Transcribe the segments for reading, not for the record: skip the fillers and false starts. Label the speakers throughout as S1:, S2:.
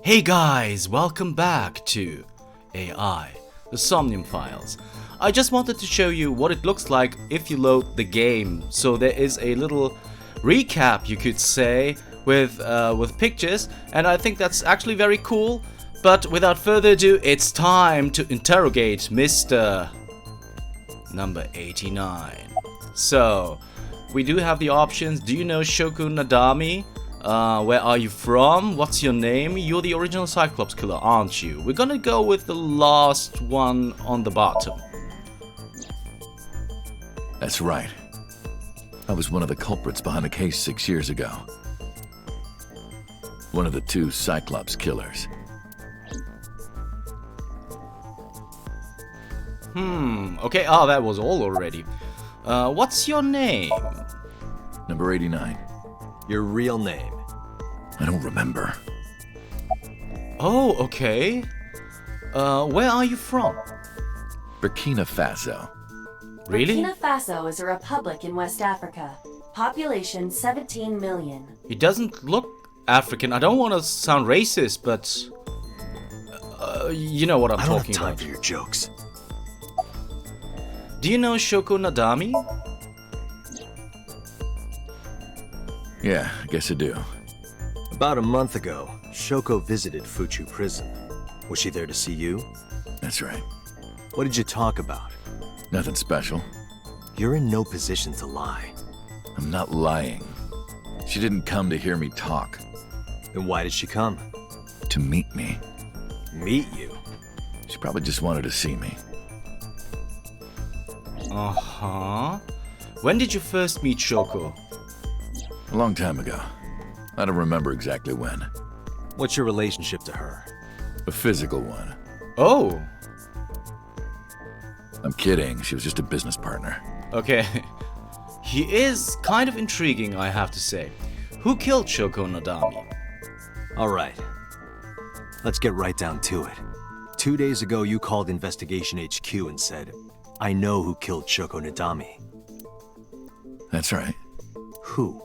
S1: Hey guys, welcome back to AI, the Somnium files. I just wanted to show you what it looks like if you load the game. So there is a little recap, you could say, with pictures, and I think that's actually very cool. But without further ado, it's time to interrogate Mr. number 89. So, we do have the options. Do you know Shoko Nadami? Where are you from? What's your name? You're the original Cyclops killer, aren't you? We're gonna go with the last one on the bottom.
S2: That's right. I was one of the culprits behind the case 6 years ago. One of the two Cyclops killers.
S1: Okay, that was all already. What's your name?
S2: Number 89.
S3: Your real name?
S2: I don't remember.
S1: Oh, okay. Where are you from?
S2: Burkina Faso.
S1: Really?
S4: Burkina Faso is a republic in West Africa. Population 17 million.
S1: He doesn't look African. I don't want to sound racist, but you know what I'm
S3: I don't
S1: talking
S3: have time
S1: about.
S3: for your jokes.
S1: Do you know Shoko Nadami?
S2: Yeah, I guess I do.
S3: About a month ago, Shoko visited Fuchu prison. Was she there to see you?
S2: That's right.
S3: What did you talk about?
S2: Nothing special.
S3: You're in no position to lie.
S2: I'm not lying. She didn't come to hear me talk.
S3: Then why did she come?
S2: To meet me.
S3: Meet you?
S2: She probably just wanted to see me.
S1: Uh-huh. When did you first meet Shoko?
S2: A long time ago. I don't remember exactly when.
S3: What's your relationship to her?
S2: A physical one.
S1: Oh,
S2: I'm kidding. She was just a business partner.
S1: okay. He is kind of intriguing, I have to say. Who killed Shoko Nadami?
S3: All right. Let's get right down to it. 2 days ago, you called Investigation HQ and said, I know who killed Shoko Nadami.
S2: That's right.
S3: Who?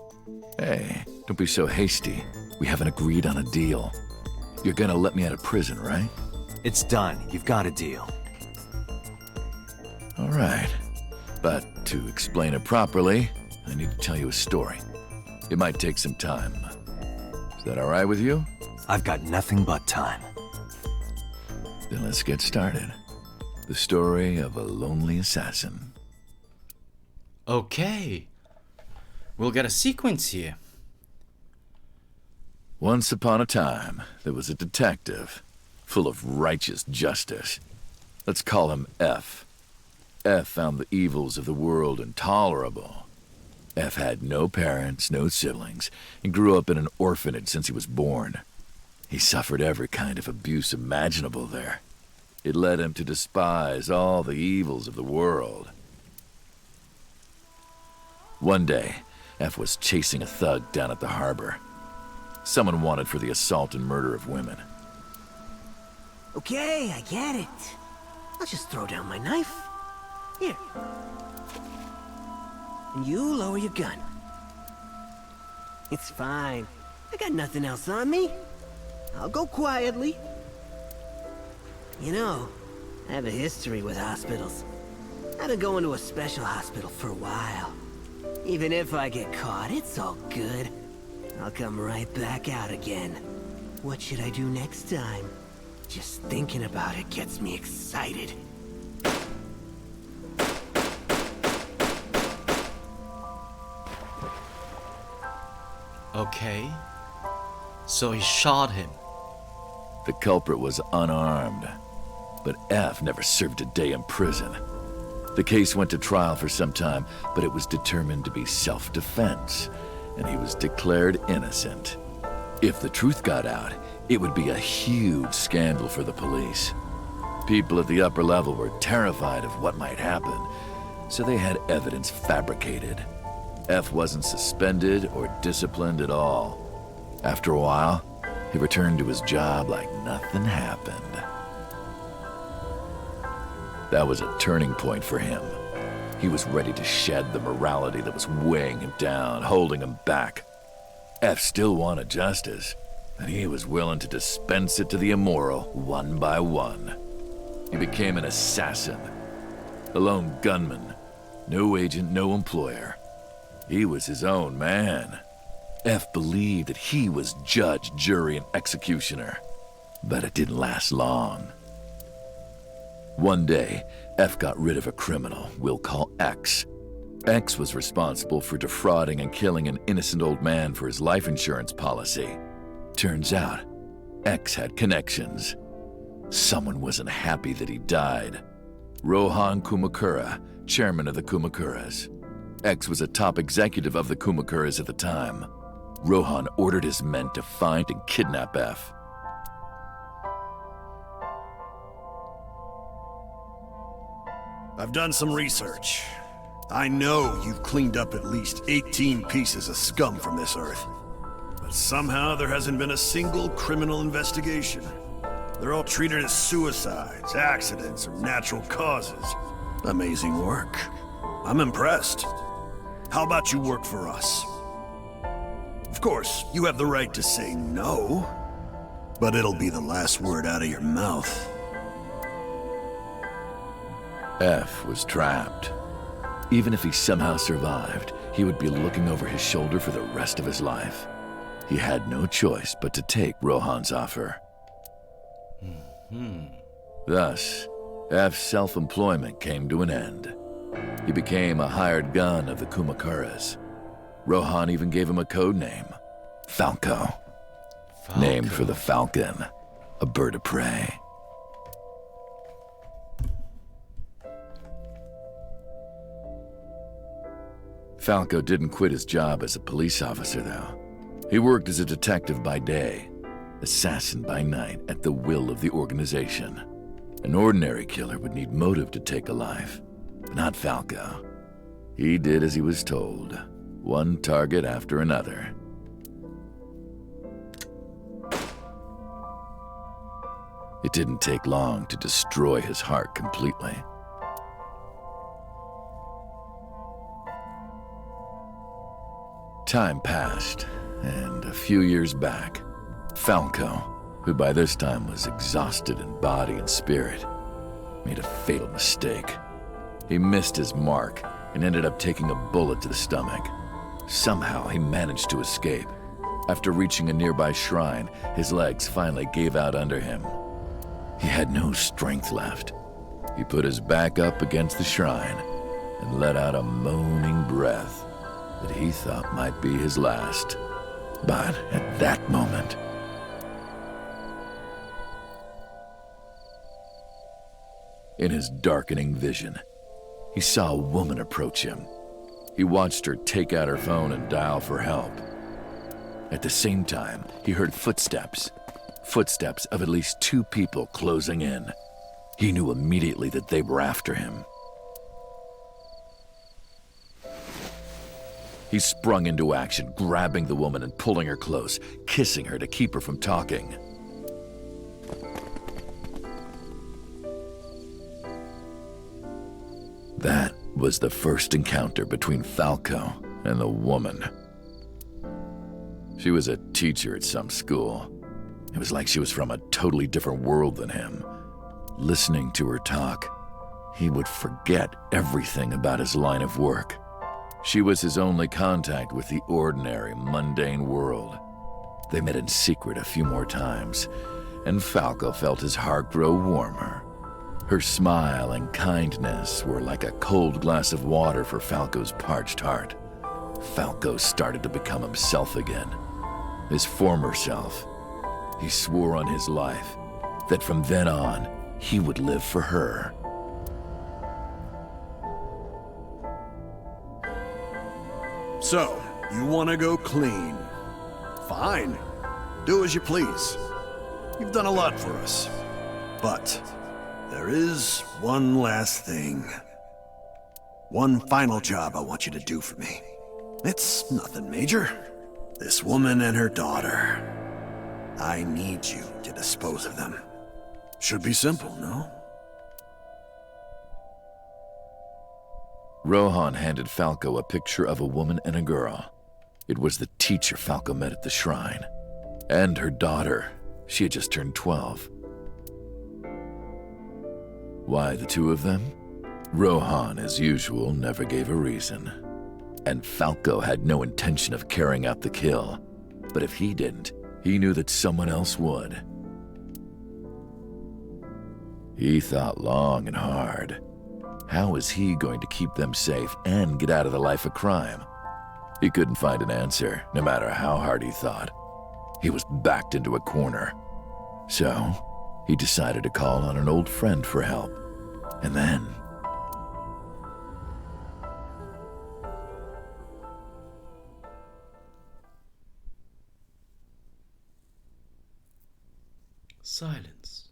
S2: Hey, don't be so hasty. We haven't agreed on a deal. You're gonna let me out of prison, right?
S3: It's done. You've got a deal.
S2: All right. But to explain it properly, I need to tell you a story. It might take some time. Is that all right with you?
S3: I've got nothing but time.
S2: Then let's get started. The story of a lonely assassin.
S1: Okay. We'll get a sequence here.
S2: Once upon a time, there was a detective, full of righteous justice. Let's call him F. F found the evils of the world intolerable. F had no parents, no siblings, and grew up in an orphanage since he was born. He suffered every kind of abuse imaginable there. It led him to despise all the evils of the world. One day, F was chasing a thug down at the harbor. Someone wanted for the assault and murder of women.
S5: Okay, I get it. I'll just throw down my knife. Here. And you lower your gun. It's fine. I got nothing else on me. I'll go quietly. You know, I have a history with hospitals. I've been going to a special hospital for a while. Even if I get caught, it's all good. I'll come right back out again. What should I do next time? Just thinking about it gets me excited.
S1: Okay. So he shot him.
S2: The culprit was unarmed, but F never served a day in prison. The case went to trial for some time, but it was determined to be self-defense, and he was declared innocent. If the truth got out, it would be a huge scandal for the police. People at the upper level were terrified of what might happen, so they had evidence fabricated. F wasn't suspended or disciplined at all. After a while, he returned to his job like nothing happened. That was a turning point for him. He was ready to shed the morality that was weighing him down, holding him back. F still wanted justice, and he was willing to dispense it to the immoral one by one. He became an assassin, a lone gunman, no agent, no employer. He was his own man. F believed that he was judge, jury, and executioner, but it didn't last long. One day, F got rid of a criminal we'll call X. X was responsible for defrauding and killing an innocent old man for his life insurance policy. Turns out, X had connections. Someone wasn't happy that he died. Rohan Kumakura, chairman of the Kumakuras. X was a top executive of the Kumakuras at the time. Rohan ordered his men to find and kidnap F.
S6: I've done some research. I know you've cleaned up at least 18 pieces of scum from this earth. But somehow there hasn't been a single criminal investigation. They're all treated as suicides, accidents, or natural causes. Amazing work. I'm impressed. How about you work for us? Of course, you have the right to say no, but it'll be the last word out of your mouth.
S2: F was trapped. Even if he somehow survived, he would be looking over his shoulder for the rest of his life. He had no choice but to take Rohan's offer. Thus, F's self-employment came to an end. He became a hired gun of the Kumakuras. Rohan even gave him a code name, Falco. Named for the falcon, a bird of prey. Falco didn't quit his job as a police officer, though. He worked as a detective by day, assassin by night at the will of the organization. An ordinary killer would need motive to take a life, but not Falco. He did as he was told, one target after another. It didn't take long to destroy his heart completely. Time passed, and a few years back, Falco, who by this time was exhausted in body and spirit, made a fatal mistake. He missed his mark and ended up taking a bullet to the stomach. Somehow he managed to escape. After reaching a nearby shrine, his legs finally gave out under him. He had no strength left. He put his back up against the shrine and let out a moaning breath that he thought might be his last. But at that moment, in his darkening vision, he saw a woman approach him. He watched her take out her phone and dial for help. At the same time, he heard footsteps of at least 2 people closing in. He knew immediately that they were after him. He sprung into action, grabbing the woman and pulling her close, kissing her to keep her from talking. That was the first encounter between Falco and the woman. She was a teacher at some school. It was like she was from a totally different world than him. Listening to her talk, he would forget everything about his line of work. She was his only contact with the ordinary, mundane world. They met in secret a few more times, and Falco felt his heart grow warmer. Her smile and kindness were like a cold glass of water for Falco's parched heart. Falco started to become himself again, his former self. He swore on his life that from then on, he would live for her.
S6: So, you want to go clean? Fine. Do as you please. You've done a lot for us. But there is one last thing. One final job I want you to do for me. It's nothing major. This woman and her daughter. I need you to dispose of them. Should be simple, no?
S2: Rohan handed Falco a picture of a woman and a girl. It was the teacher Falco met at the shrine. And her daughter. She had just turned 12. Why the two of them? Rohan, as usual, never gave a reason. And Falco had no intention of carrying out the kill. But if he didn't, he knew that someone else would. He thought long and hard. How was he going to keep them safe and get out of the life of crime? He couldn't find an answer, no matter how hard he thought. He was backed into a corner. So, he decided to call on an old friend for help. And then...
S1: silence.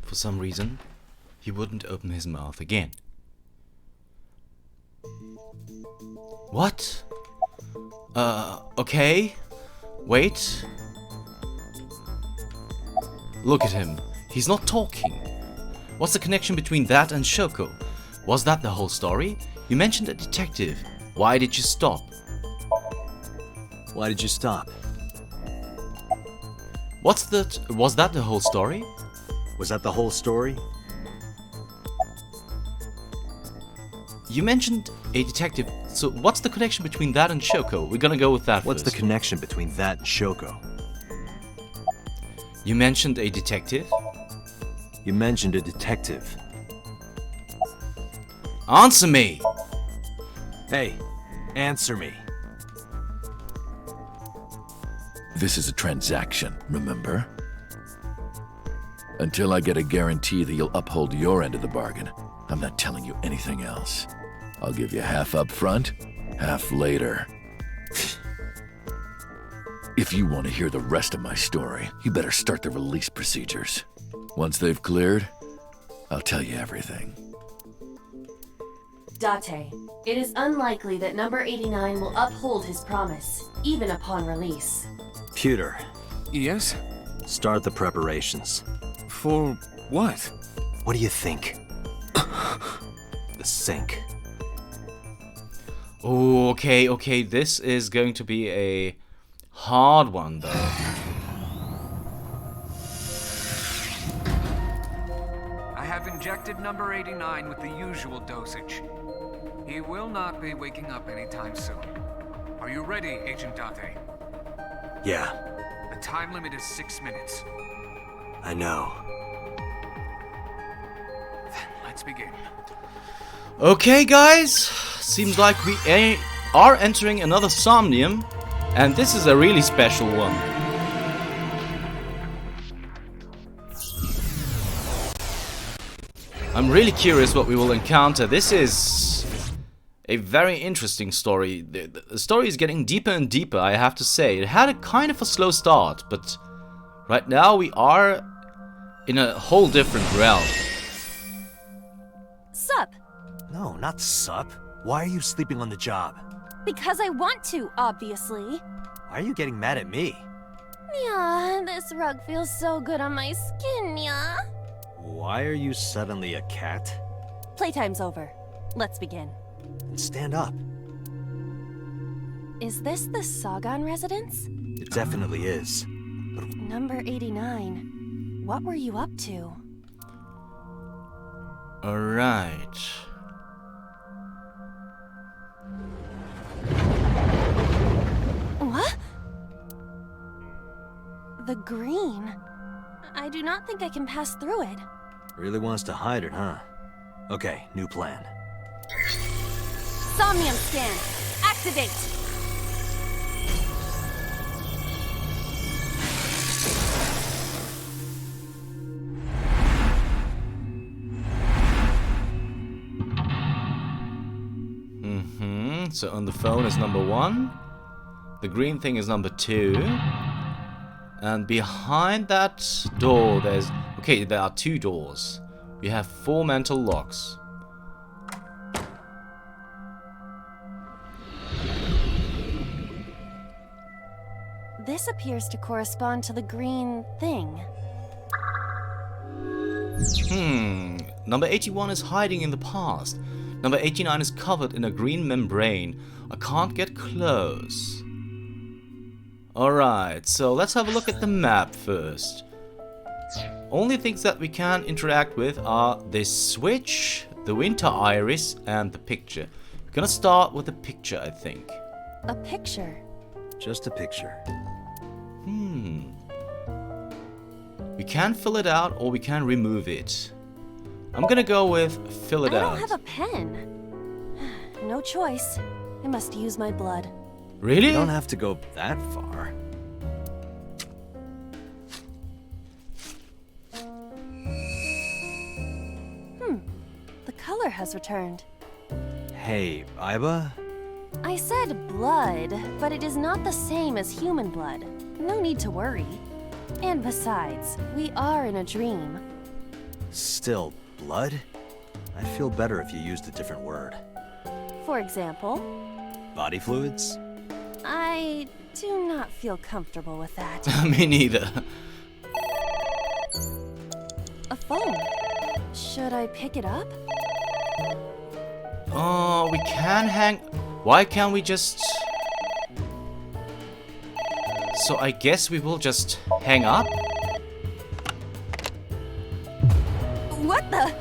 S1: For some reason, he wouldn't open his mouth again. What? Okay. Wait. Look at him. He's not talking. What's the connection between that and Shoko? Was that the whole story? You mentioned a detective. Why did you stop?
S3: Why did you stop?
S1: Was that the whole story?
S3: Was that the whole story?
S1: You mentioned a detective, so what's the connection between that and Shoko? We're gonna go with that
S3: What's
S1: first.
S3: the connection between that and Shoko?
S1: You mentioned a detective?
S3: You mentioned a detective.
S1: Answer me!
S3: Hey, answer me.
S2: This is a transaction, remember? Until I get a guarantee that you'll uphold your end of the bargain, I'm not telling you anything else. I'll give you half up front, half later. If you want to hear the rest of my story, you better start the release procedures. Once they've cleared, I'll tell you everything.
S4: Date, it is unlikely that number 89 will uphold his promise, even upon release.
S3: Pewter,
S7: Yes?
S3: start the preparations.
S7: For what?
S3: What do you think? The sink.
S1: Oh, okay, this is going to be a hard one though.
S7: I have injected number 89 with the usual dosage. He will not be waking up anytime soon. Are you ready, Agent Date?
S3: Yeah,
S7: The time limit is 6 minutes.
S3: I know.
S7: Then let's begin.
S1: Okay, guys, seems like we are entering another Somnium, and this is a really special one. I'm really curious what we will encounter. This is a very interesting story. The story is getting deeper and deeper, I have to say. It had a kind of a slow start, but right now we are in a whole different realm.
S8: Sup?
S3: No, not sup. Why are you sleeping on the job?
S8: Because I want to, obviously.
S3: Why are you getting mad at me?
S8: Yeah, this rug feels so good on my skin, yeah?
S3: Why are you suddenly a cat?
S8: Playtime's over. Let's begin.
S3: Then stand up.
S8: Is this the Sagan residence?
S3: It definitely is.
S8: Number 89. What were you up to?
S1: Alright.
S8: What? The green. I do not think I can pass through it.
S3: Really wants to hide it, huh? Okay, new plan.
S8: Somnium scan. Activate.
S1: So on the phone is number 1. The green thing is number 2. And behind that door there's... Okay, there are 2 doors. We have 4 mental locks.
S8: This appears to correspond to the green thing.
S1: Number 81 is hiding in the past. Number 89 is covered in a green membrane. I can't get close. Alright, so let's have a look at the map first. Only things that we can interact with are this switch, the winter iris, and the picture. We're gonna start with the picture, I think.
S8: A picture.
S3: Just a picture.
S1: We can fill it out or we can remove it. I'm gonna go with fill it
S8: I
S1: out.
S8: don't have a pen. No choice. I must use my blood.
S1: Really?
S3: You don't have to go that far.
S8: The color has returned.
S3: Hey, Iba?
S8: I said blood, but it is not the same as human blood. No need to worry. And besides, we are in a dream.
S3: Still, blood? I'd feel better if you used a different word.
S8: For example,
S3: Body fluids?
S8: I do not feel comfortable with that.
S1: Me neither.
S8: A phone. Should I pick it up?
S1: Oh, we can hang... Why can't we just... So I guess we will just hang up?
S8: What the?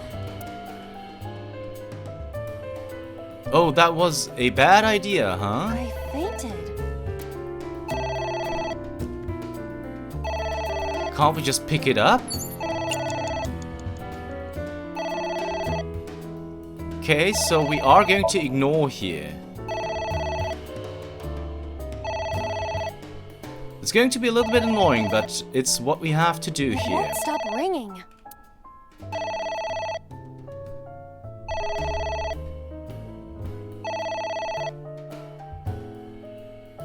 S1: Oh, that was a bad idea, huh?
S8: I fainted.
S1: Can't we just pick it up? Okay, so we are going to ignore here. It's going to be a little bit annoying, but it's what we have to do
S8: It
S1: here.
S8: won't stop ringing.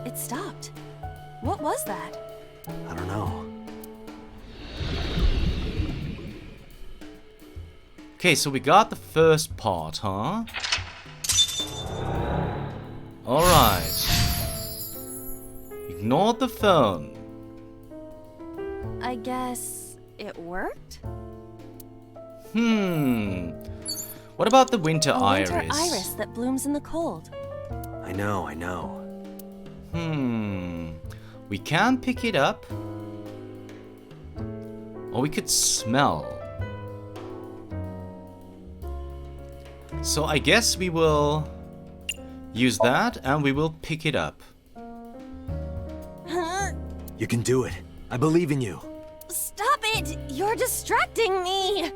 S8: It stopped. What was that?
S3: I don't know.
S1: Okay, so we got the first part, huh? Alright. Ignored the phone.
S8: I guess it worked?
S1: What about the winter
S8: A
S1: iris?
S8: winter iris that blooms in the cold.
S3: I know.
S1: We can pick it up. Or we could smell. So I guess we will use that and we will pick it up.
S3: You can do it. I believe in you.
S8: Stop it! You're distracting me!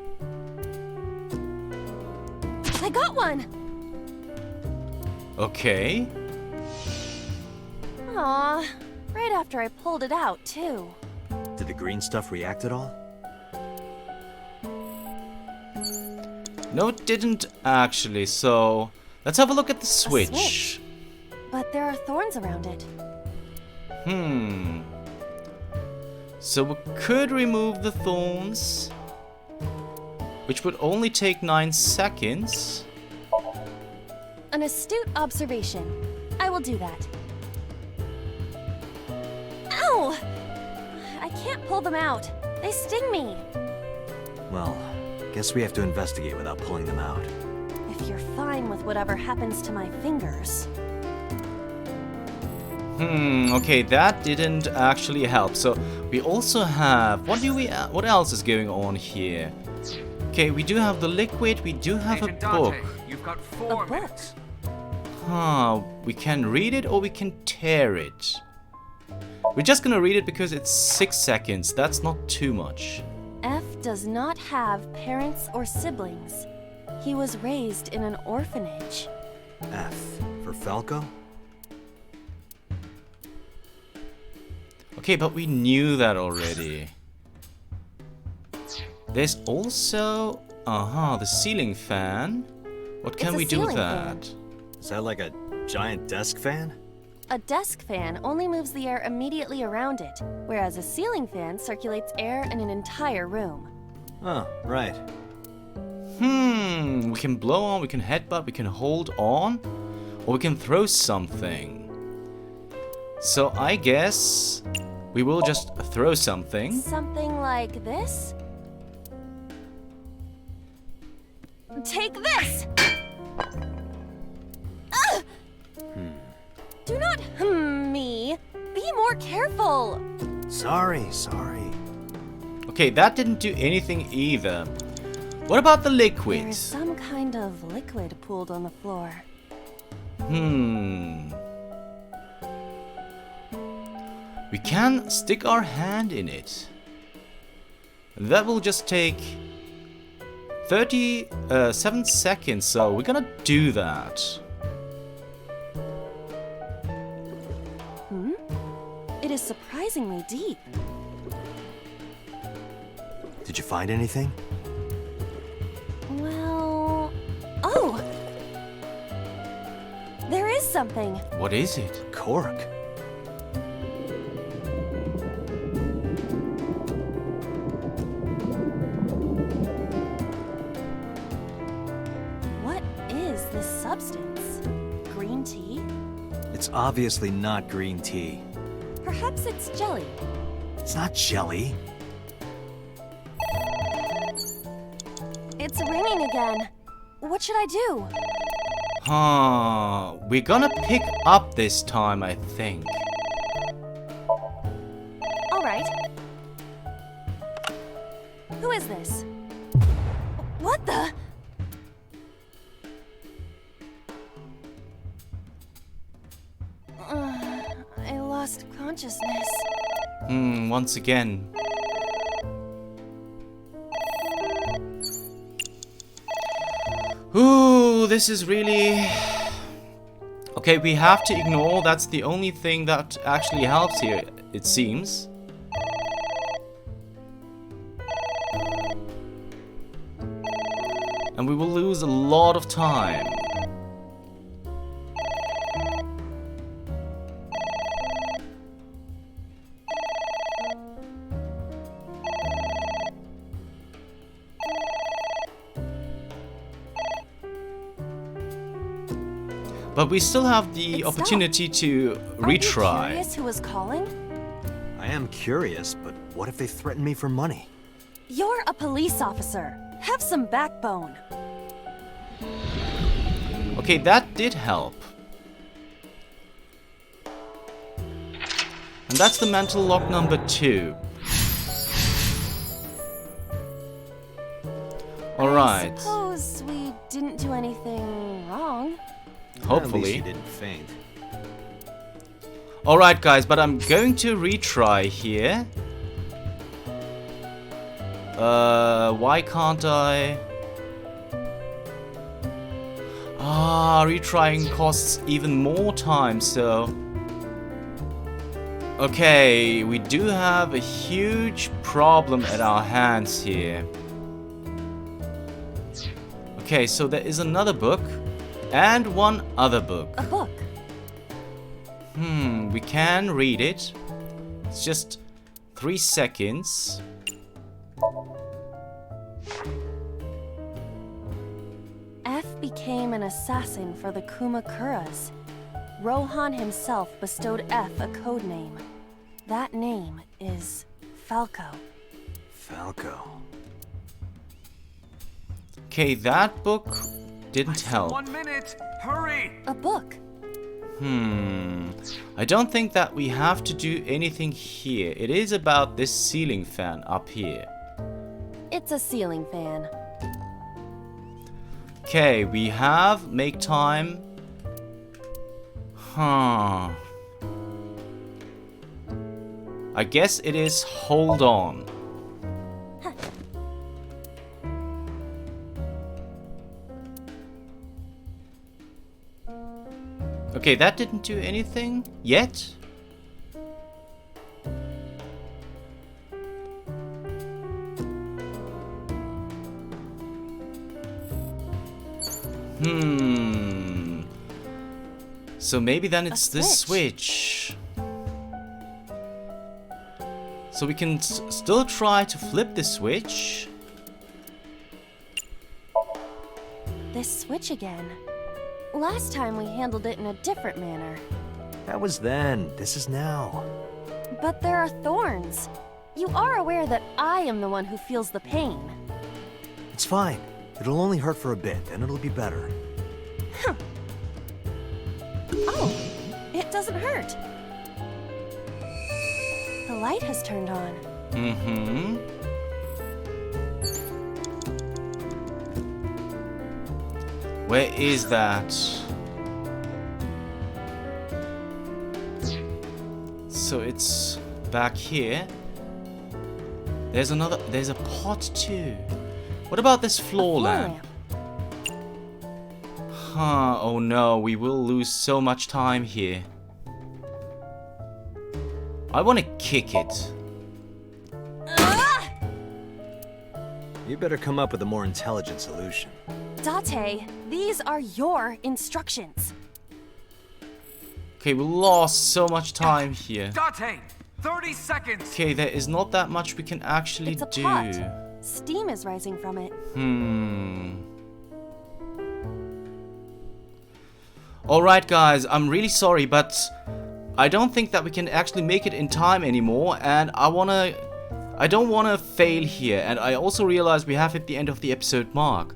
S8: I got one!
S1: Okay.
S8: Aw, right after I pulled it out, too.
S3: Did the green stuff react at all?
S1: No, it didn't actually, so let's have a look at the switch.
S8: switch. But there are thorns around it.
S1: So we could remove the thorns, which would only take 9 seconds.
S8: An astute observation. I will do that. Ow! I can't pull them out. They sting me.
S3: Well, guess we have to investigate without pulling them out.
S8: If you're fine with whatever happens to my fingers.
S1: Okay, that didn't actually help. So we also have what else is going on here? Okay, we do have the liquid, we do have
S7: Agent
S1: a book.
S7: Dante, you've got
S8: A
S7: 4
S8: book?
S7: minutes.
S1: We can read it or we can tear it. We're just gonna read it because it's 6 seconds. That's not too much.
S8: F does not have parents or siblings. He was raised in an orphanage.
S3: F for Falco?
S1: Okay, but we knew that already. There's also, the ceiling fan. What can
S8: It's a
S1: we do with
S8: ceiling
S1: that?
S3: Is that like a giant desk fan?
S8: A desk fan only moves the air immediately around it, whereas a ceiling fan circulates air in an entire room.
S3: Oh, right.
S1: We can blow on, we can headbutt, we can hold on, or we can throw something. So I guess we will just throw something.
S8: Something like this? Take this! Do not me. Be more more careful!
S3: Sorry.
S1: Okay, that didn't do anything either. What about the
S8: There is
S1: liquids?
S8: some kind of liquid pooled on the floor.
S1: We can stick our hand in it. That will just take 37 seconds, so we're gonna do that.
S8: It is surprisingly deep.
S3: Did you find anything?
S8: Well... Oh! There is something.
S1: What is it?
S3: Cork.
S8: What is this substance? Green tea?
S3: It's obviously not green tea.
S8: Perhaps it's jelly.
S3: It's not jelly.
S8: It's ringing again. What should I do?
S1: We're gonna pick up this time, I think.
S8: All right. Who is this? What the? I lost consciousness.
S1: Once again. Ooh, this is really... Okay, we have to ignore. That's the only thing that actually helps here, it seems. And we will lose a lot of time. But we still have the
S8: It
S1: opportunity to
S8: Are you
S1: retry.
S8: curious who was calling?
S3: I am curious, but what if they threaten me for money?
S8: You're a police officer. Have some backbone.
S1: Okay, that did help. And that's the mental lock number 2.
S8: I
S1: Alright,
S8: suppose we didn't do anything wrong.
S3: At least
S1: hopefully.
S3: you didn't faint.
S1: Alright guys, but I'm going to retry here. Why can't I? Retrying costs even more time, so... Okay, we do have a huge problem at our hands here. Okay, so there is another book. And one other book.
S8: A book.
S1: We can read it. It's just 3 seconds.
S8: F became an assassin for the Kumakuras. Rohan himself bestowed F a code name. That name is Falco.
S3: Falco.
S1: Okay, that book didn't help.
S7: 1 minute! Hurry!
S8: A book.
S1: I don't think that we have to do anything here. It is about this ceiling fan up here.
S8: It's a ceiling fan.
S1: Okay, we have make time. I guess it is hold on. Okay, that didn't do anything yet. So maybe then it's this switch. So we can still try to flip the switch.
S8: This switch again. Last time we handled it in a different manner.
S3: That was then. This is now.
S8: But there are thorns. You are aware that I am the one who feels the pain.
S3: It's fine. It'll only hurt for a bit, then it'll be better.
S8: Oh, it doesn't hurt. light has turned on.
S1: Mm-hmm. Where is that? So it's back here. There's a pot too. What about this floor lamp? Huh, oh no, we will lose so much time here. I want to kick it.
S3: You better come up with a more intelligent solution.
S8: Date, these are your instructions.
S1: Okay, we lost so much time here.
S7: Date, 30 seconds.
S1: Okay, there is not that much we can actually
S8: It's a
S1: do.
S8: pot. Steam is rising from it.
S1: Alright guys, I'm really sorry, but I don't think that we can actually make it in time anymore, and I don't wanna fail here, and I also realize we have hit the end of the episode mark.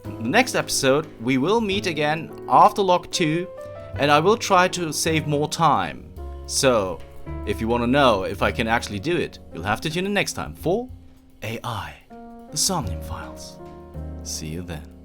S1: The next episode, we will meet again after Log 2, and I will try to save more time. So, if you wanna know if I can actually do it, you'll have to tune in next time for AI, the Somnium Files. See you then.